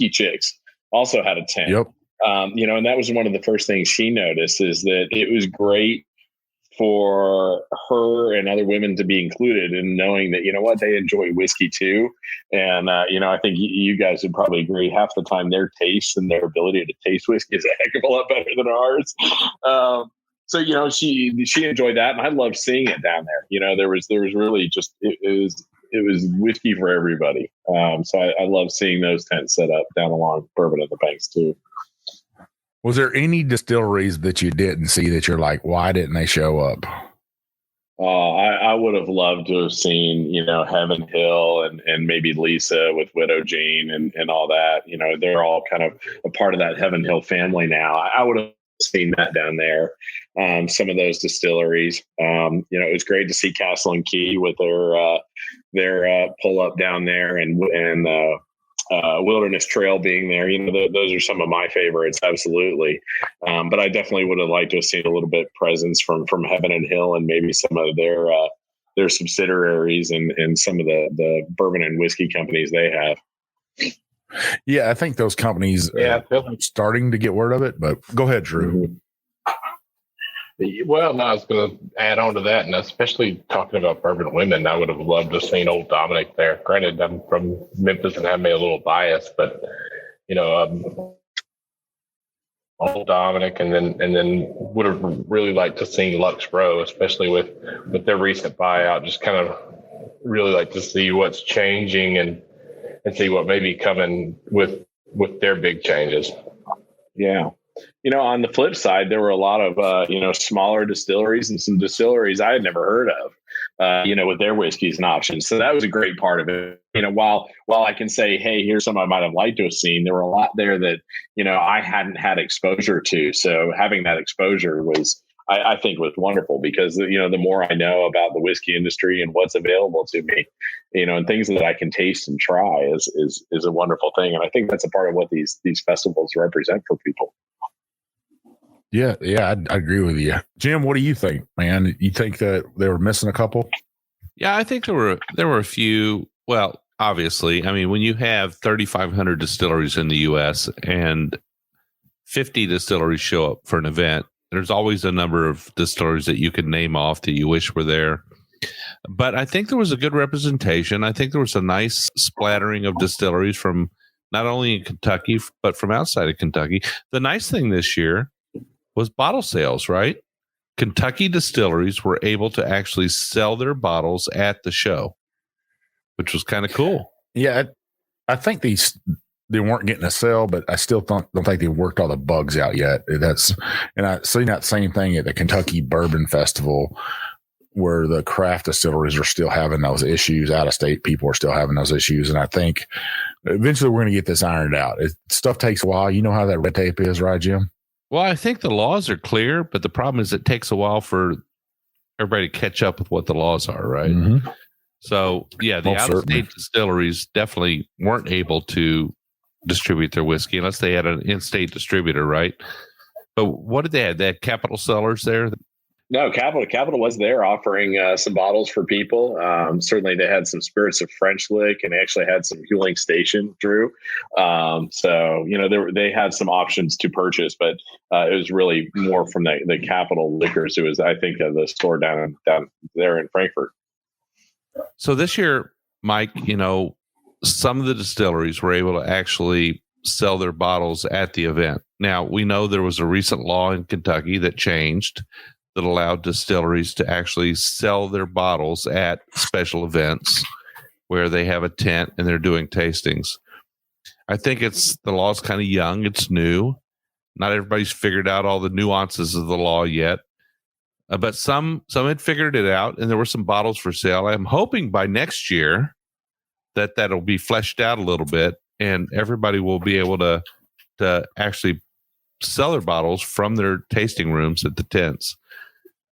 chicks also had a tent. Yep. And that was one of the first things she noticed, is that it was great for her and other women to be included in knowing that, they enjoy whiskey too. And, I think you guys would probably agree, half the time their taste and their ability to taste whiskey is a heck of a lot better than ours. So, she enjoyed that, and I loved seeing it down there. There was really just, it was whiskey for everybody. So I love seeing those tents set up down along Bourbon at the Banks too. Was there any distilleries that you didn't see that you're like, why didn't they show up? I would have loved to have seen, Heaven Hill and maybe Lisa with Widow Jane and all that. They're all kind of a part of that Heaven Hill family now. I would have seen that down there. Some of those distilleries. It was great to see Castle and Key with their pull up down there and Wilderness Trail being there. Those are some of my favorites. Absolutely. But I definitely would have liked to have seen a little bit presence from Heaven and Hill and maybe some of their subsidiaries and some of the bourbon and whiskey companies they have. Yeah, I think those companies are starting to get word of it, but go ahead, Drew. Mm-hmm. Well, no, I was going to add on to that, and especially talking about bourbon women, I would have loved to have seen old Dominic there. Granted, I'm from Memphis and have me a little bias, but old Dominic, and then would have really liked to see Lux Row, especially with their recent buyout. Just kind of really like to see what's changing and see what may be coming with their big changes. Yeah. On the flip side, there were a lot of, smaller distilleries and some distilleries I had never heard of, with their whiskeys and options. So that was a great part of it. While I can say, hey, here's some I might have liked to have seen, there were a lot there that, I hadn't had exposure to. So having that exposure was, I think, was wonderful because, the more I know about the whiskey industry and what's available to me, and things that I can taste and try is a wonderful thing. And I think that's a part of what these festivals represent for people. Yeah, I agree with you. Jim, what do you think, man? You think that they were missing a couple? Yeah, I think there were a few. Well, obviously, I mean, when you have 3,500 distilleries in the U.S. and 50 distilleries show up for an event, there's always a number of distilleries that you can name off that you wish were there. But I think there was a good representation. I think there was a nice splattering of distilleries from not only in Kentucky, but from outside of Kentucky. The nice thing this year was bottle sales, right? Kentucky distilleries were able to actually sell their bottles at the show, which was kind of cool. Yeah, I think they weren't getting a sale, but I still don't think they worked all the bugs out yet. And I seen that same thing at the Kentucky Bourbon Festival, where the craft distilleries are still having those issues. Out of state people are still having those issues, and I think eventually we're going to get this ironed out. Stuff takes a while. You know how that red tape is, right, Jim? Well, I think the laws are clear, but the problem is it takes a while for everybody to catch up with what the laws are, right? Mm-hmm. So, yeah, the out-of-state distilleries definitely weren't able to distribute their whiskey unless they had an in-state distributor, right? But what did they have? They had Capital Cellars there? No, Capital was there offering some bottles for people. Certainly, they had some Spirits of French Lick, and they actually had some Huling Station, Drew. So they had some options to purchase, but it was really more from the Capital Liquors. It was, I think, the store down there in Frankfurt. So this year, Mike, some of the distilleries were able to actually sell their bottles at the event. Now, we know there was a recent law in Kentucky that changed that allowed distilleries to actually sell their bottles at special events where they have a tent and they're doing tastings. I think the law's kind of young. It's new. Not everybody's figured out all the nuances of the law yet. But some had figured it out, and there were some bottles for sale. I'm hoping by next year that'll be fleshed out a little bit, and everybody will be able to actually sell their bottles from their tasting rooms at the tents.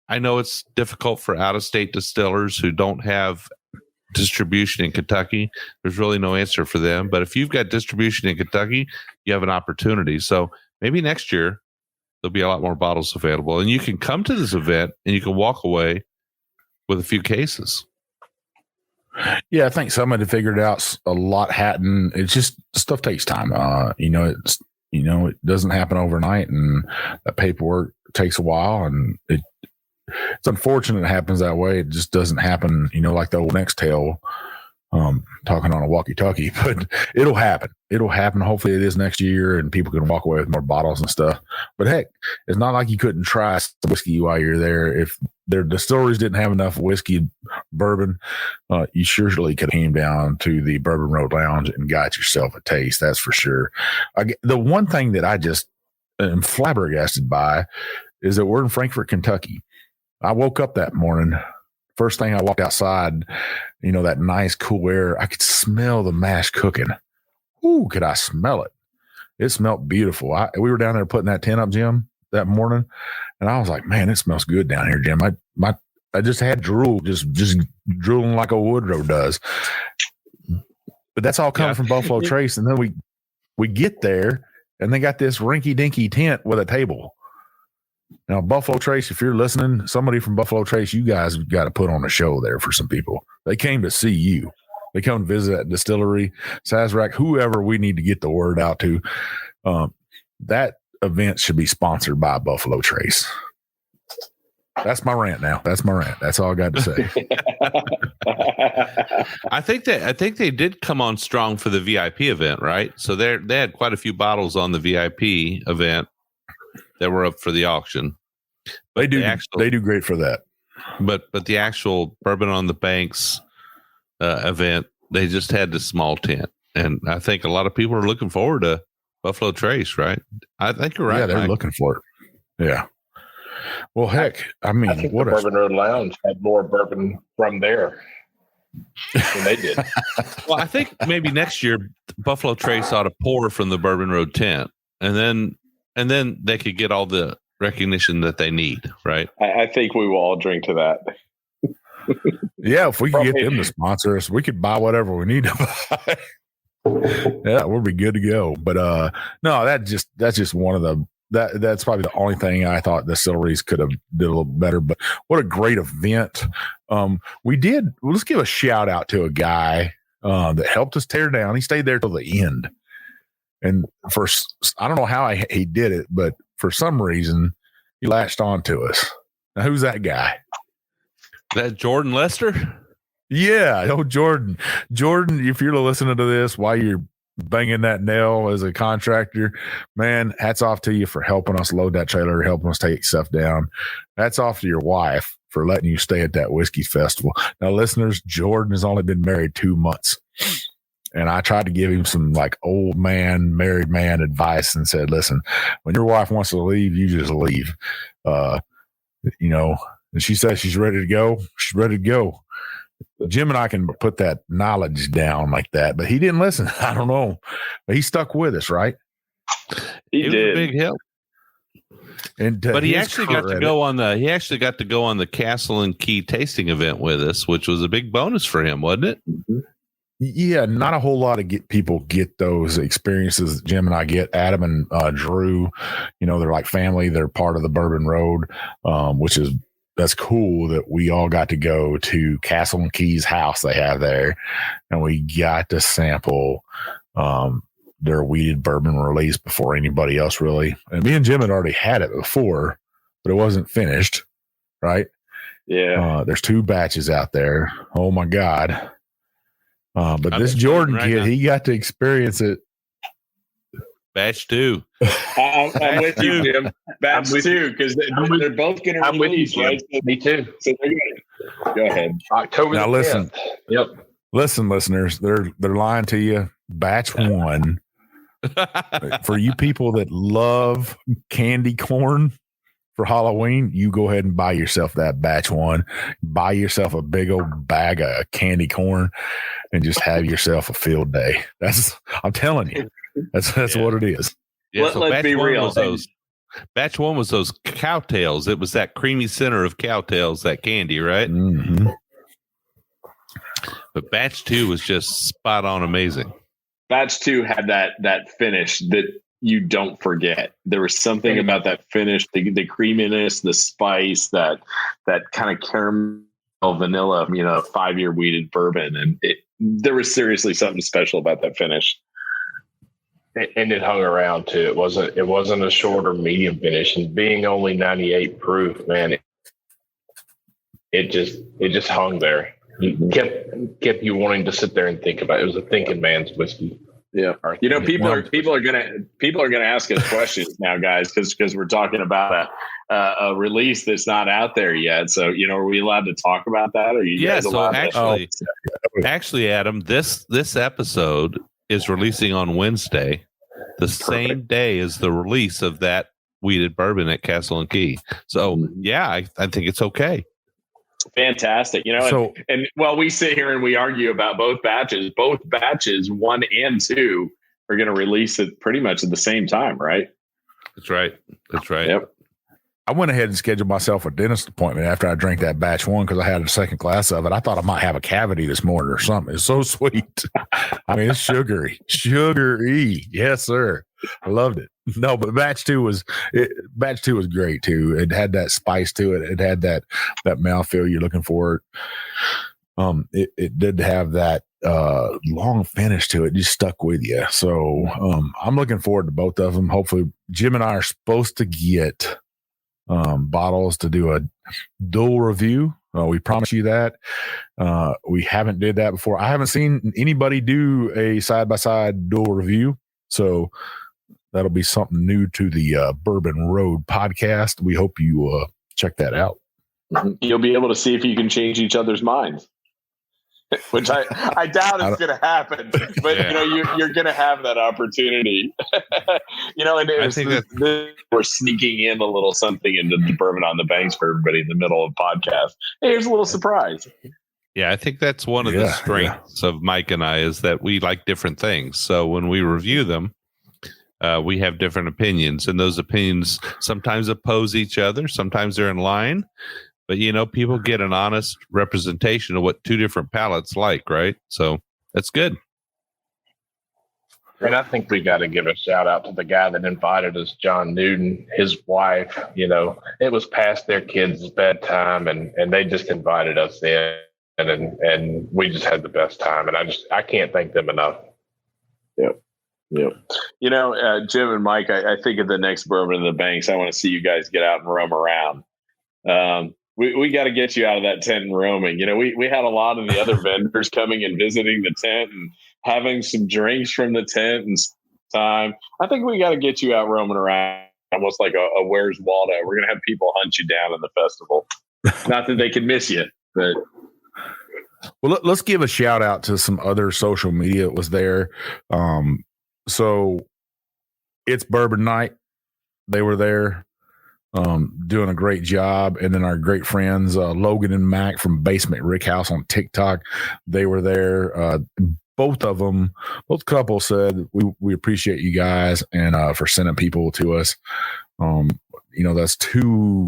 I know it's difficult for out-of-state distillers who don't have distribution in Kentucky. There's really no answer for them. But if you've got distribution in Kentucky, you have an opportunity. So maybe next year there'll be a lot more bottles available. And you can come to this event and you can walk away with a few cases. Yeah, I think somebody figured it out. A lot hadn't. It's just stuff takes time. It doesn't happen overnight, and the paperwork takes a while, and it's unfortunate it happens that way. It just doesn't happen, like the old Nextel, talking on a walkie-talkie, but it'll happen. It'll happen. Hopefully it is next year and people can walk away with more bottles and stuff. But heck, it's not like you couldn't try some whiskey while you're there. If their distilleries didn't have enough whiskey, bourbon, you surely could have came down to the Bourbon Road Lounge and got yourself a taste. That's for sure. The one thing that I just am flabbergasted by is that we're in Frankfort, Kentucky. I woke up that morning. First thing I walked outside, that nice cool air. I could smell the mash cooking. Ooh, could I smell it? It smelled beautiful. We were down there putting that tent up, Jim, that morning, and I was like, man, it smells good down here, Jim. I just had drool, just drooling like a Woodrow does. But that's all coming from Buffalo Trace. And then we get there, and they got this rinky-dinky tent with a table. Now, Buffalo Trace, if you're listening, somebody from Buffalo Trace, you guys got to put on a show there for some people. They came to see you. They come visit that distillery, Sazerac, whoever we need to get the word out to. That event should be sponsored by Buffalo Trace. That's my rant now. That's my rant. That's all I got to say. I think they did come on strong for the VIP event, right? So they had quite a few bottles on the VIP event that were up for the auction. They do great for that. But the actual Bourbon on the Banks event, they just had this small tent, and I think a lot of people are looking forward to Buffalo Trace, right? I think you're right. Yeah, they're Mike. looking for it. Yeah. Well, heck, I mean, I think the Bourbon Road Lounge had more bourbon from there than they did. Well, I think maybe next year Buffalo Trace ought to pour from the Bourbon Road tent, and then they could get all the recognition that they need, right? I think we will all drink to that. Yeah, if we could get them to sponsor us, we could buy whatever we need to buy. Yeah, we'll be good to go. But no, that's just one of the that's probably the only thing I thought distilleries could have did a little better. But what a great event. Let's give a shout out to a guy that helped us tear down. He stayed there till the end. And I don't know how he did it, but for some reason he latched on to us. Now, who's that guy? That Jordan Lester? Yeah, Jordan. Jordan, if you're listening to this while you're banging that nail as a contractor, man, hats off to you for helping us load that trailer, helping us take stuff down. Hats off to your wife for letting you stay at that whiskey festival. Now, listeners, Jordan has only been married 2 months. And I tried to give him some like old man, married man advice and said, listen, when your wife wants to leave, you just leave. And she says she's ready to go. She's ready to go. Jim and I can put that knowledge down like that, but he didn't listen. I don't know. But he stuck with us, right? He did. Was a big help. And but he actually got to go on the Castle and Key tasting event with us, which was a big bonus for him, wasn't it? Mm-hmm. Yeah, not a whole lot of people get those experiences that Jim and I get. Adam and Drew, they're like family. They're part of the Bourbon Road, that's cool that we all got to go to Castle and Key's house they have there, and we got to sample their weeded bourbon release before anybody else really. And me and Jim had already had it before, but it wasn't finished, right? Yeah. There's 2 batches out there. Oh my God. But this Jordan kid, he got to experience it. Batch 2. I'm with you, Jim. Batch 2, because they're both going to release, right? Me too. So go ahead. October. Now listen. 10th. Yep. Listen, listeners, they're lying to you. Batch 1 for you people that love candy corn for Halloween. You go ahead and buy yourself that batch 1. Buy yourself a big old bag of candy corn and just have yourself a field day. I'm telling you. That's what it is. Yeah, let's be real. Batch 1 was those cowtails. It was that creamy center of cowtails, that candy, right? Mm-hmm. But batch 2 was just spot on amazing. Batch 2 had that finish that you don't forget. There was something about that finish, the creaminess, the spice, that kind of caramel vanilla, 5-year weeded bourbon. And there was seriously something special about that finish. And it hung around too. It wasn't a short or medium finish, and being only 98 proof, man, it just hung there. It kept you wanting to sit there and think about it. It was a thinking man's whiskey. Yeah, people are gonna ask us questions now, guys, because we're talking about a release that's not out there yet. So are we allowed to talk about that? Or you guys allowed actually, Adam, this episode is releasing on Wednesday, the same day as the release of that wheated bourbon at Castle and Key. So yeah, I think it's okay. Fantastic. And while we sit here and we argue about both batches 1 and 2 are going to release it pretty much at the same time, right? That's right. Yep. I went ahead and scheduled myself a dentist appointment after I drank that batch 1 because I had a second glass of it. I thought I might have a cavity this morning or something. It's so sweet. I mean, it's sugary. Yes, sir. I loved it. No, but batch 2 was great too. It had that spice to it. It had that mouthfeel you're looking for. It did have that long finish to it. Just stuck with you. So I'm looking forward to both of them. Hopefully, Jim and I are supposed to get bottles to do a dual review. We promise you that. We haven't did that before. I haven't seen anybody do a side-by-side dual review. So that'll be something new to the Bourbon Road podcast. We hope you check that out. You'll be able to see if you can change each other's minds, which I doubt is going to happen. But you're going to have that opportunity. And I think we're sneaking in a little something into the Bourbon on the Banks for everybody in the middle of podcast. Hey, here's a little surprise. Yeah, I think that's one of the strengths of Mike and I is that we like different things. So when we review them, we have different opinions, and those opinions sometimes oppose each other. Sometimes they're in line, but people get an honest representation of what two different palates like, right? So that's good. And I think we got to give a shout out to the guy that invited us, John Newton, his wife. It was past their kids' bedtime, and they just invited us in, and we just had the best time. And I can't thank them enough. Yep. Jim and Mike, I think of the next Bourbon in the Banks, I want to see you guys get out and roam around. We got to get you out of that tent and roaming. We had a lot of the other vendors coming and visiting the tent and having some drinks from the tent and time. I think we got to get you out roaming around, almost like a Where's Waldo. We're going to have people hunt you down in the festival. Not that they can miss you, but. Well, let's give a shout out to some other social media that was there. So it's Bourbon Night. They were there doing a great job. And then our great friends, Logan and Mac from Basement Rick House on TikTok, they were there. Both couples said, we appreciate you guys and for sending people to us. That's 2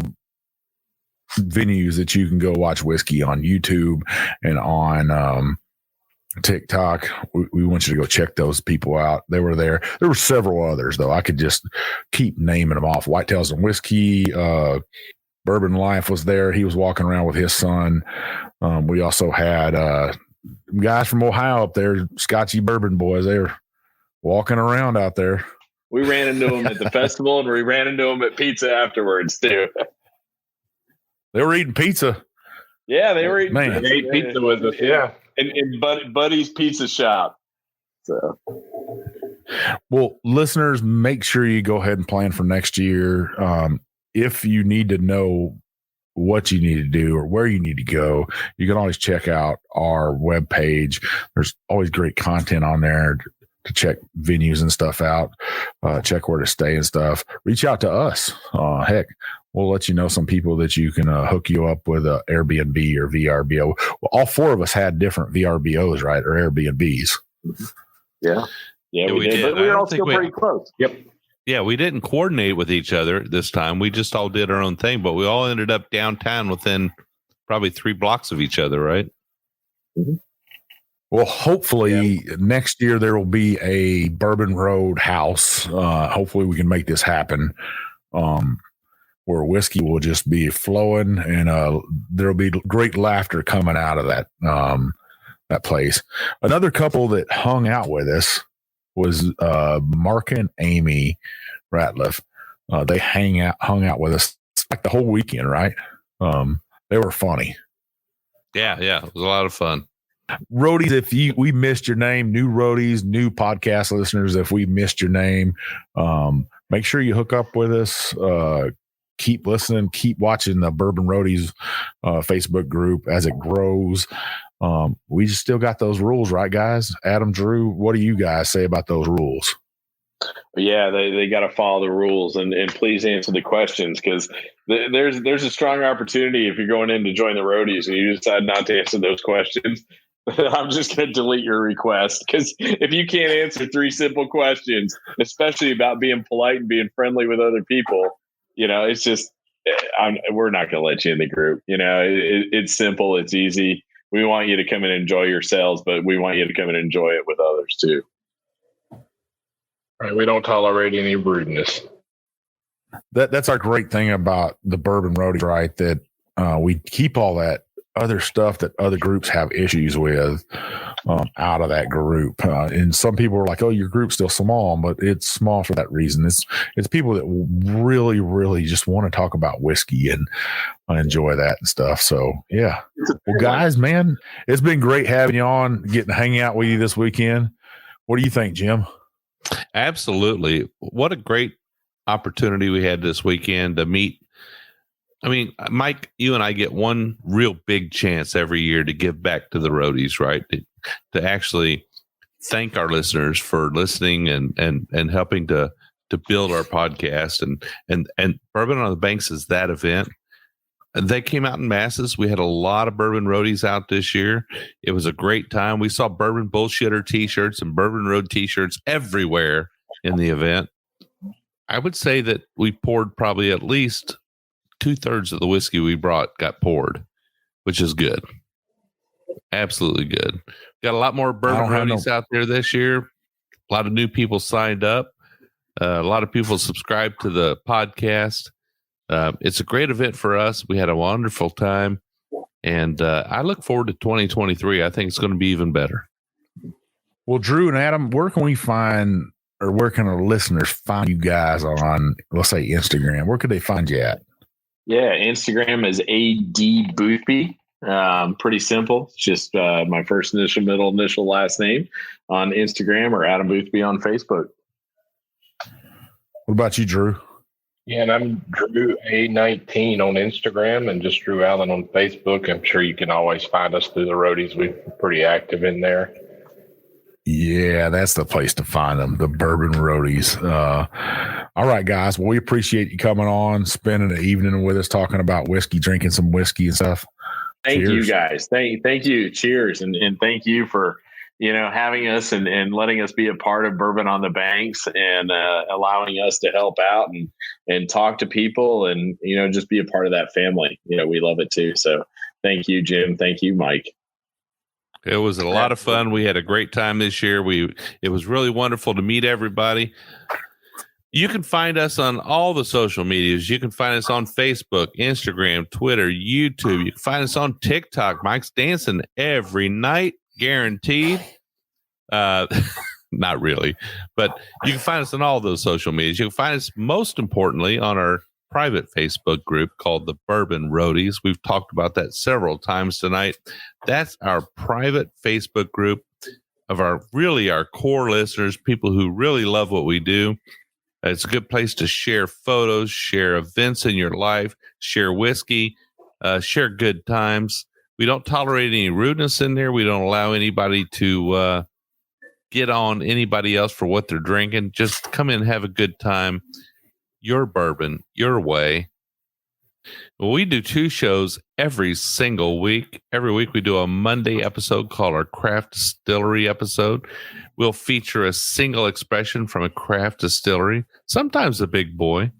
venues that you can go watch whiskey on YouTube and on TikTok. We want you to go check those people out. They were there. There were several others though. I could just keep naming them off. Whitetails and Whiskey, Bourbon Life was there. He was walking around with his son. We also had guys from Ohio up there, Scotchy Bourbon boys. They were walking around out there. We ran into them at the festival, and we ran into them at pizza afterwards too. They were eating pizza. Yeah, they were eating. Man, they ate pizza with us. Yeah, in Buddy's Pizza Shop. So, well, listeners, make sure you go ahead and plan for next year. If you need to know what you need to do or where you need to go, you can always check out our webpage. There's always great content on there to check venues and stuff out, check where to stay and stuff. Reach out to us. Heck, we'll let you know some people that you can hook you up with a Airbnb or VRBO. Well, all 4 of us had different VRBOs, right? Or Airbnbs. Yeah, we did. But we were all still pretty close. Yep. Yeah, we didn't coordinate with each other this time. We just all did our own thing, but we all ended up downtown within probably 3 blocks of each other, right? Mm-hmm. Well, hopefully next year there will be a Bourbon Road house. Hopefully we can make this happen, where whiskey will just be flowing, and there'll be great laughter coming out of that place. Another couple that hung out with us was Mark and Amy Ratliff. They hung out with us like the whole weekend, right? They were funny. Yeah, it was a lot of fun. Roadies, if we missed your name, new roadies, new podcast listeners, if we missed your name, make sure you hook up with us. Keep listening, keep watching the Bourbon Roadies Facebook group as it grows. We just still got those rules, right, guys? Adam, Drew, what do you guys say about those rules? Yeah, they got to follow the rules and please answer the questions, because there's a strong opportunity if you're going in to join the roadies and you decide not to answer those questions. I'm just going to delete your request, because if you can't answer 3 simple questions, especially about being polite and being friendly with other people, it's just we're not going to let you in the group. It's simple, it's easy. We want you to come and enjoy yourselves, but we want you to come and enjoy it with others too. Right, we don't tolerate any rudeness. That's our great thing about the Bourbon Roadies, right? That we keep all that other stuff that other groups have issues with out of that group. And some people are like, "Oh, your group's still small," but it's small for that reason. It's people that really, really just want to talk about whiskey and enjoy that and stuff. So yeah, well, guys, man, it's been great having you on, getting to hang out with you this weekend. What do you think, Jim? Absolutely. What a great opportunity we had this weekend to meet. I mean, Mike, you and I get one real big chance every year to give back to the roadies, right? To actually thank our listeners for listening and helping to build our podcast. And Bourbon on the Banks is that event. They came out in masses. We had a lot of Bourbon Roadies out this year. It was a great time. We saw Bourbon Bullshitter t-shirts and Bourbon Road t-shirts everywhere in the event. I would say that we poured probably at least 2/3 of the whiskey we brought got poured, which is good. Absolutely good. Got a lot more Bourbon Roadies out there this year. A lot of new people signed up. A lot of people subscribed to the podcast. It's a great event for us. We had a wonderful time, and I look forward to 2023. I think it's going to be even better. Well, Drew and Adam, where can we find, or where can our listeners find you guys on, let's say, Instagram? Where could they find you at? Yeah, Instagram is AD Boothby. Pretty simple. It's just my first initial, middle initial, last name on Instagram, or Adam Boothby on Facebook. What about you, Drew? Yeah, and I'm Drew A19 on Instagram and just Drew Allen on Facebook. I'm sure you can always find us through the roadies. We're pretty active in there. Yeah, that's the place to find them, the Bourbon Roadies. All right, guys. Well, we appreciate you coming on, spending the evening with us, talking about whiskey, drinking some whiskey and stuff. Thank Cheers. you, guys. Thank you. Cheers. And thank you for having us and letting us be a part of Bourbon on the Banks, and allowing us to help out and talk to people and, just be a part of that family. We love it too. So thank you, Jim. Thank you, Mike. It was a lot of fun. We had a great time this year. It was really wonderful to meet everybody. You can find us on all the social medias. You can find us on Facebook, Instagram, Twitter, YouTube. You can find us on TikTok. Mike's dancing every night. Guaranteed. Not really, but you can find us on all those social medias. You can find us, most importantly, on our private Facebook group called the Bourbon Roadies. We've talked about that several times tonight. That's our private Facebook group of our core listeners, people who really love what we do. It's a good place to share photos, share events in your life, share whiskey, share good times. We don't tolerate any rudeness in there. We don't allow anybody to get on anybody else for what they're drinking. Just come in and have a good time. Your bourbon, your way. Well, we do 2 shows every single week. Every week we do a Monday episode called our Craft Distillery episode. We'll feature a single expression from a craft distillery, sometimes a big boy,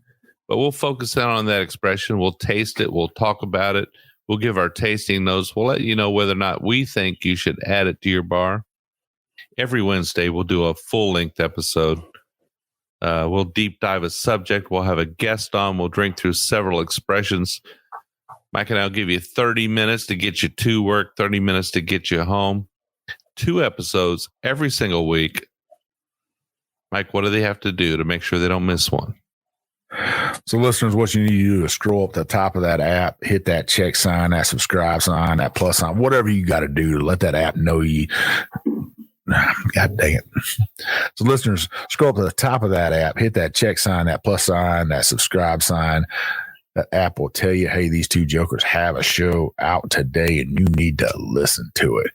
but we'll focus in on that expression. We'll taste it. We'll talk about it. We'll give our tasting notes. We'll let you know whether or not we think you should add it to your bar. Every Wednesday, we'll do a full-length episode. We'll deep dive a subject. We'll have a guest on. We'll drink through several expressions. Mike and I'll give you 30 minutes to get you to work, 30 minutes to get you home. 2 episodes every single week. Mike, what do they have to do to make sure they don't miss one? So, listeners, what you need to do is scroll up the top of that app, hit that check sign, that subscribe sign, that plus sign, whatever you got to do to let that app know you. God dang it. So, listeners, scroll up to the top of that app, hit that check sign, that plus sign, that subscribe sign, that app will tell you, hey, these two jokers have a show out today and you need to listen to it.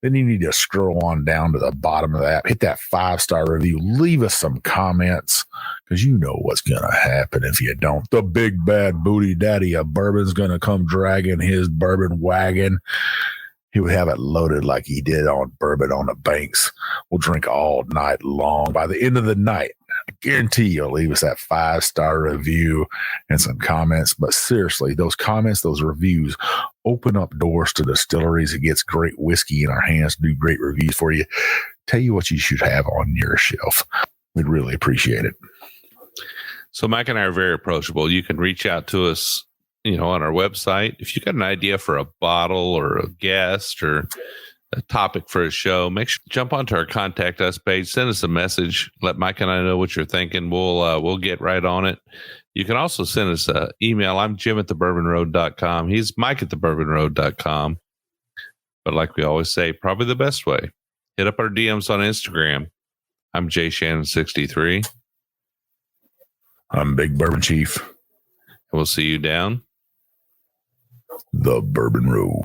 Then you need to scroll on down to the bottom of the app, hit that 5-star review, leave us some comments, because you know what's going to happen if you don't. The big bad booty daddy of bourbon's going to come dragging his bourbon wagon. He would have it loaded like he did on Bourbon on the Banks. We'll drink all night long. By the end of the night, I guarantee you'll leave us that 5-star review and some comments. But seriously, those comments, those reviews open up doors to distilleries. It gets great whiskey in our hands, do great reviews for you. Tell you what you should have on your shelf. We'd really appreciate it. So Mike and I are very approachable. You can reach out to us, on our website. If you got an idea for a bottle or a guest or a topic for a show, make sure jump onto our contact us page, send us a message, let Mike and I know what you're thinking. We'll get right on it. You can also send us an email. I'm Jim@thebourbonroad.com. He's Mike@thebourbonroad.com. But like we always say, probably the best way, hit up our DMs on Instagram. I'm JShannon63. I'm Big Bourbon Chief. And we'll see you down the Bourbon Road.